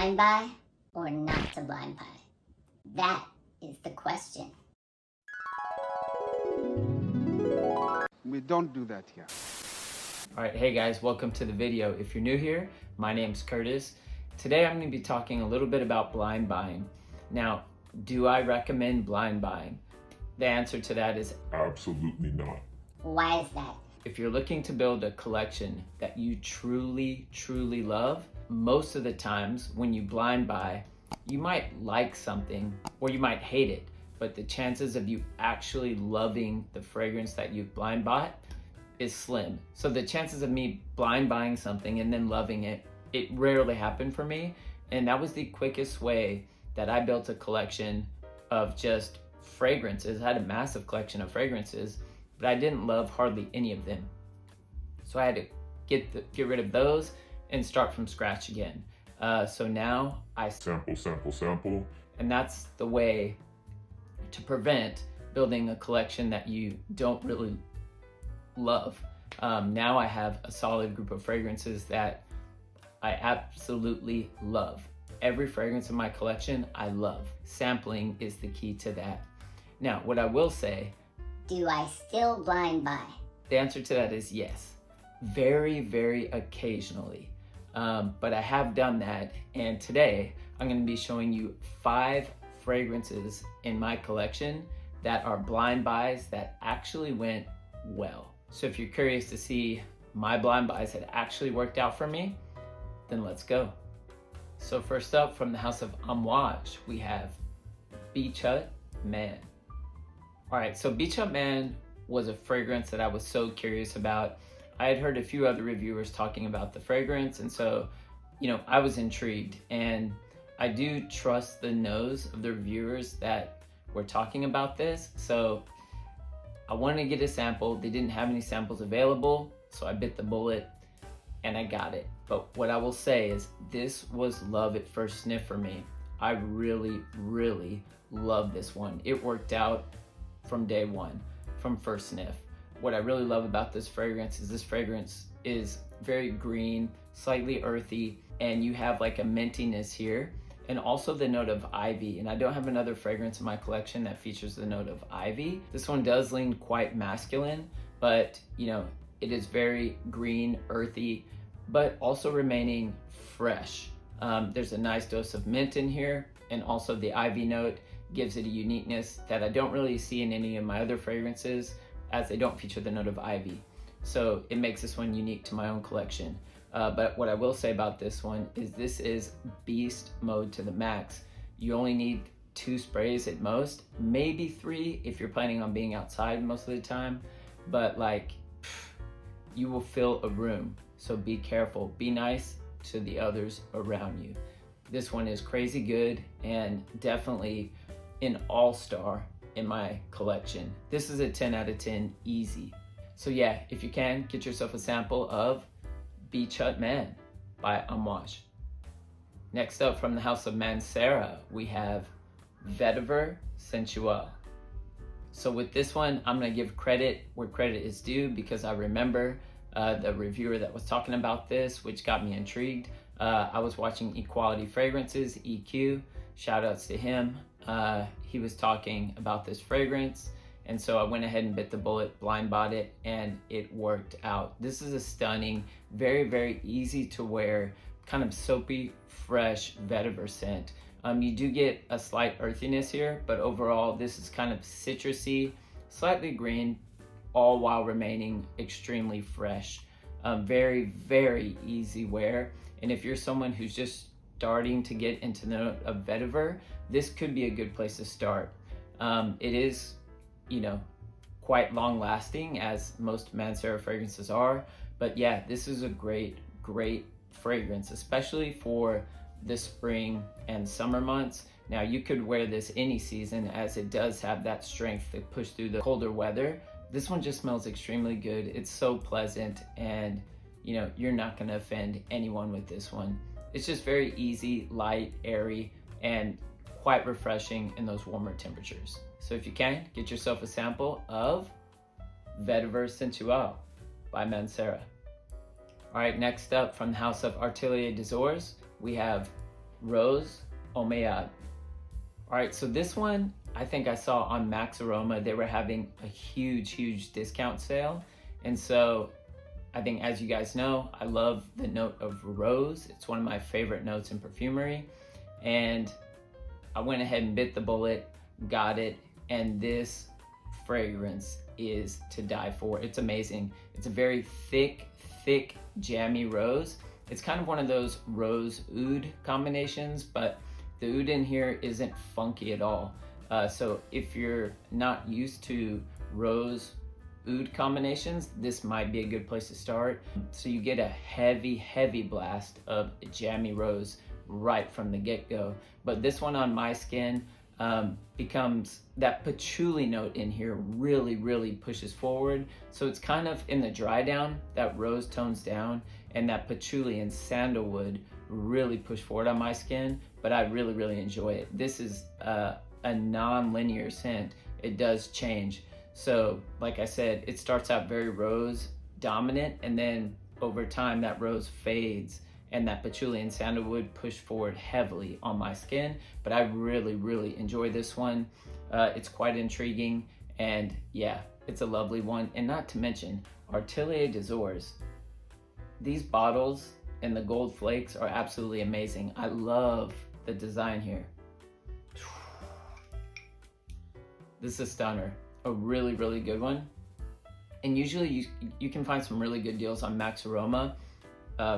blind buy or not to blind buy? That is the question. We don't do that here. Alright, hey guys, welcome to the video. If you're new here, my name's Curtis. Today I'm going to be talking a little bit about blind buying. Now, do I recommend blind buying? The answer to that is absolutely not. Why is that? if you're looking to build a collection that you truly love, most of the times when you blind buy, you might like something or you might hate it, but the chances of you actually loving the fragrance that you've blind bought is slim. So the chances of me blind buying something and then loving it, it rarely happened for me. And that was the quickest way that I built a collection of just fragrances. I had a massive collection of fragrances, but I didn't love hardly any of them. So I had to get rid of those and start from scratch again. So now I sample. And that's the way to prevent building a collection that you don't really love. Now I have a solid group of fragrances that I absolutely love. Every fragrance in my collection I love. Sampling is the key to that. Now, what I will say, do I still blind buy? the answer to that is yes. Very occasionally. But I have done that, and today I'm going to be showing you 5 fragrances in my collection that are blind buys that actually went well. So if you're curious to see my blind buys that actually worked out for me, then let's go. So first up, from the house of Amouage, we have Beach Hut Man. Alright, so Beach Hut Man was a fragrance that I was so curious about. I had heard a few other reviewers talking about the fragrance, and so, I was intrigued. And I do trust the nose of the reviewers that were talking about this, so I wanted to get a sample. They didn't have any samples available, so I bit the bullet and I got it. But what I will say is this was love at first sniff for me. I really love this one. It worked out from day one, from first sniff. What I really love about this fragrance is very green, slightly earthy, and you have like a mintiness here, and also the note of ivy. And I don't have another fragrance in my collection that features the note of ivy. This one does lean quite masculine, but it is very green, earthy, but also remaining fresh. There's a nice dose of mint in here, and also the ivy note gives it a uniqueness that I don't really see in any of my other fragrances, as they don't feature the note of ivy. So it makes this one unique to my own collection. But what I will say about this one is this is beast mode to the max. You only need 2 sprays at most, maybe 3 if you're planning on being outside most of the time, but you will fill a room. So be careful, be nice to the others around you. This one is crazy good and definitely an all-star in my collection. This is a 10 out of 10 easy. So yeah, if you can, get yourself a sample of Beach Hut Man by Amouage. Next up, from the house of Mancera, we have Vetiver Sentu. So with this one, I'm gonna give credit where credit is due, because I remember the reviewer that was talking about this, which got me intrigued. I was watching Equality Fragrances, EQ, shout outs to him. He was talking about this fragrance, and so I went ahead and bit the bullet, blind bought it, and it worked out. This is a stunning, very easy to wear, kind of soapy, fresh vetiver scent. You do get a slight earthiness here, but overall this is kind of citrusy, slightly green, all while remaining extremely fresh. Very easy wear. And if you're someone who's just starting to get into the note of vetiver, this could be a good place to start. It is, quite long lasting, as most Mancera fragrances are, but yeah, this is a great fragrance, especially for the spring and summer months. Now you could wear this any season, as it does have that strength to push through the colder weather. This one just smells extremely good. It's so pleasant, and you're not gonna offend anyone with this one. It's just very easy, light, airy, and quite refreshing in those warmer temperatures. So if you can, get yourself a sample of Vetiver Sentu by Mancera. All right, next up, from the house of Atelier des Ors, we have Rose Amouage. All right, so this one, I think I saw on Max Aroma, they were having a huge discount sale. And so I think, as you guys know, I love the note of rose. It's one of my favorite notes in perfumery. And I went ahead and bit the bullet, got it, and this fragrance is to die for. It's amazing. It's a very thick, jammy rose. It's kind of one of those rose oud combinations, but the oud in here isn't funky at all. So if you're not used to rose oud combinations, this might be a good place to start. So you get a heavy blast of jammy rose right from the get-go. But this one on my skin becomes, that patchouli note in here really pushes forward. So it's kind of in the dry down, that rose tones down, and that patchouli and sandalwood really push forward on my skin, but I really enjoy it. This is a non-linear scent. It does change. So like I said, it starts out very rose dominant, and then over time that rose fades and that patchouli and sandalwood push forward heavily on my skin. But I really enjoy this one. It's quite intriguing, and yeah, it's a lovely one. And not to mention Atelier des Ors. These bottles and the gold flakes are absolutely amazing. I love the design here. This is a stunner, a really good one. And usually you can find some really good deals on Max Aroma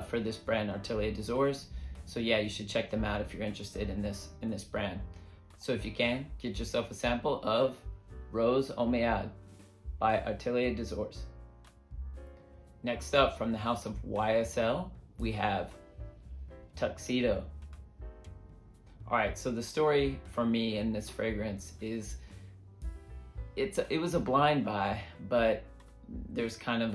for this brand, Atelier des Ors. So yeah, you should check them out if you're interested in this brand. So if you can, get yourself a sample of Rose Amouage by Atelier des Ors. Next up, from the house of YSL, we have Tuxedo. All right, so the story for me in this fragrance is, it was a blind buy, but there's kind of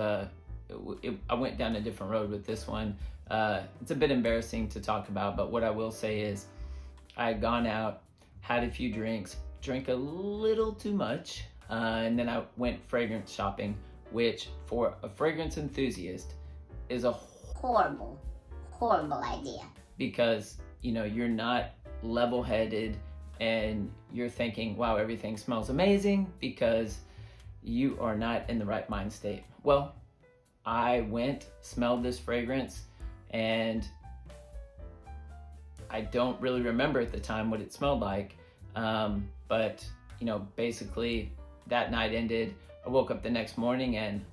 I went down a different road with this one. It's a bit embarrassing to talk about, but what I will say is I had gone out, had a few drinks, drank a little too much, and then I went fragrance shopping, which for a fragrance enthusiast is a horrible idea. Because, you know, you're not level-headed and you're thinking, wow, everything smells amazing, because you are not in the right mind state. Well, I went, smelled this fragrance, and I don't really remember at the time what it smelled like. But, you know, basically that night ended. I woke up the next morning and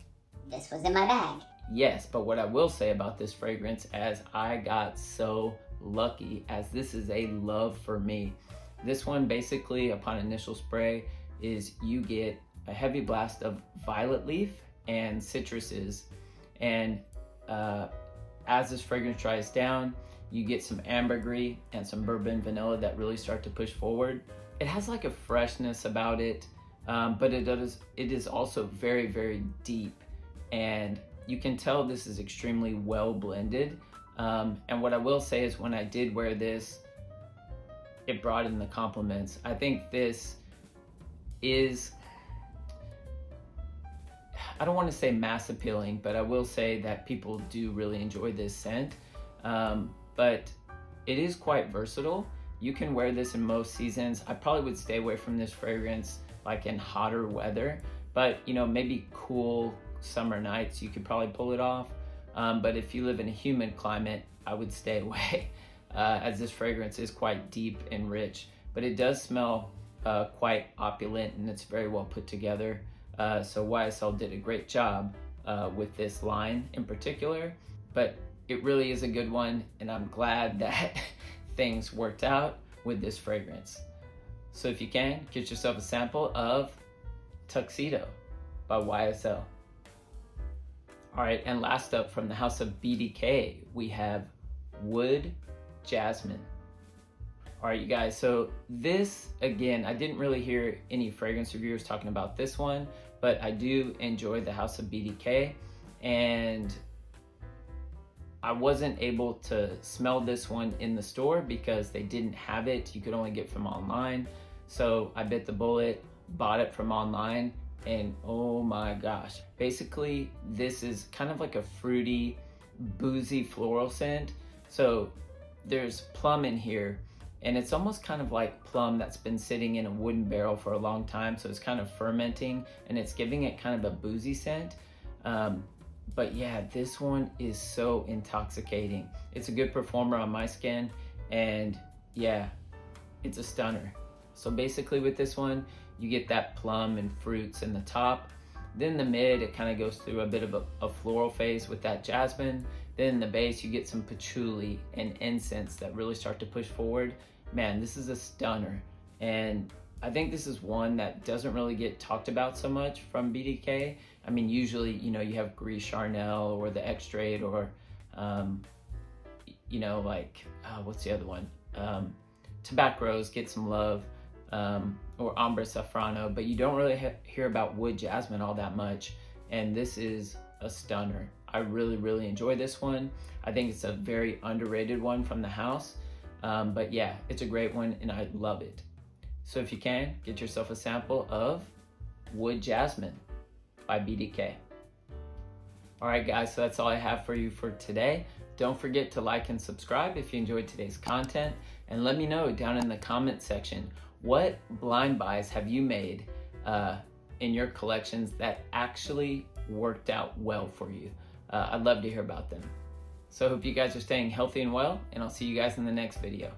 this was in my bag. Yes, but what I will say about this fragrance, as I got so lucky, as this is a love for me. This one, basically, upon initial spray, is you get a heavy blast of violet leaf and citruses. And as this fragrance dries down, you get some ambergris and some bourbon vanilla that really start to push forward. It has like a freshness about it, but it is also very deep, and you can tell this is extremely well blended. And what I will say is, when I did wear this, it brought in the compliments. I think this is, I don't want to say mass appealing, but I will say that people do really enjoy this scent. But it is quite versatile. You can wear this in most seasons. I probably would stay away from this fragrance like in hotter weather, but you know, maybe cool summer nights you could probably pull it off. But if you live in a humid climate, I would stay away, as this fragrance is quite deep and rich, but it does smell quite opulent, and it's very well put together. So YSL did a great job with this line in particular, but it really is a good one, and I'm glad that things worked out with this fragrance. So if you can, get yourself a sample of Tuxedo by YSL. All right, and last up, from the house of BDK, we have Wood Jasmine. All right, you guys, so this, again, I didn't really hear any fragrance reviewers talking about this one, but I do enjoy the house of BDK, and I wasn't able to smell this one in the store because they didn't have it. You could only get it from online. So I bit the bullet, bought it from online, and oh my gosh. Basically, this is kind of like a fruity, boozy floral scent. So there's plum in here, and it's almost kind of like plum that's been sitting in a wooden barrel for a long time, so it's kind of fermenting and it's giving it kind of a boozy scent. But yeah, this one is so intoxicating. It's a good performer on my skin, and yeah, it's a stunner. So basically with this one, you get that plum and fruits in the top. Then the mid, it kind of goes through a bit of a floral phase with that jasmine. Then in the base, you get some patchouli and incense that really start to push forward. Man, this is a stunner. And I think this is one that doesn't really get talked about so much from BDK. I mean, usually, you know, you have Gris Charnel or the Extrait or, you know, like, what's the other one? Tobacco Rose get some love, or Ombre Safrano, but you don't really hear about wood jasmine all that much. And this is a stunner. I really, really enjoy this one. I think it's a very underrated one from the house. But yeah, it's a great one and I love it. So if you can, get yourself a sample of Wood Jasmine by BDK. All right, guys, so that's all I have for you for today. Don't forget to like and subscribe if you enjoyed today's content, and let me know down in the comment section, what blind buys have you made in your collections that actually worked out well for you? I'd love to hear about them. So I hope you guys are staying healthy and well, and I'll see you guys in the next video.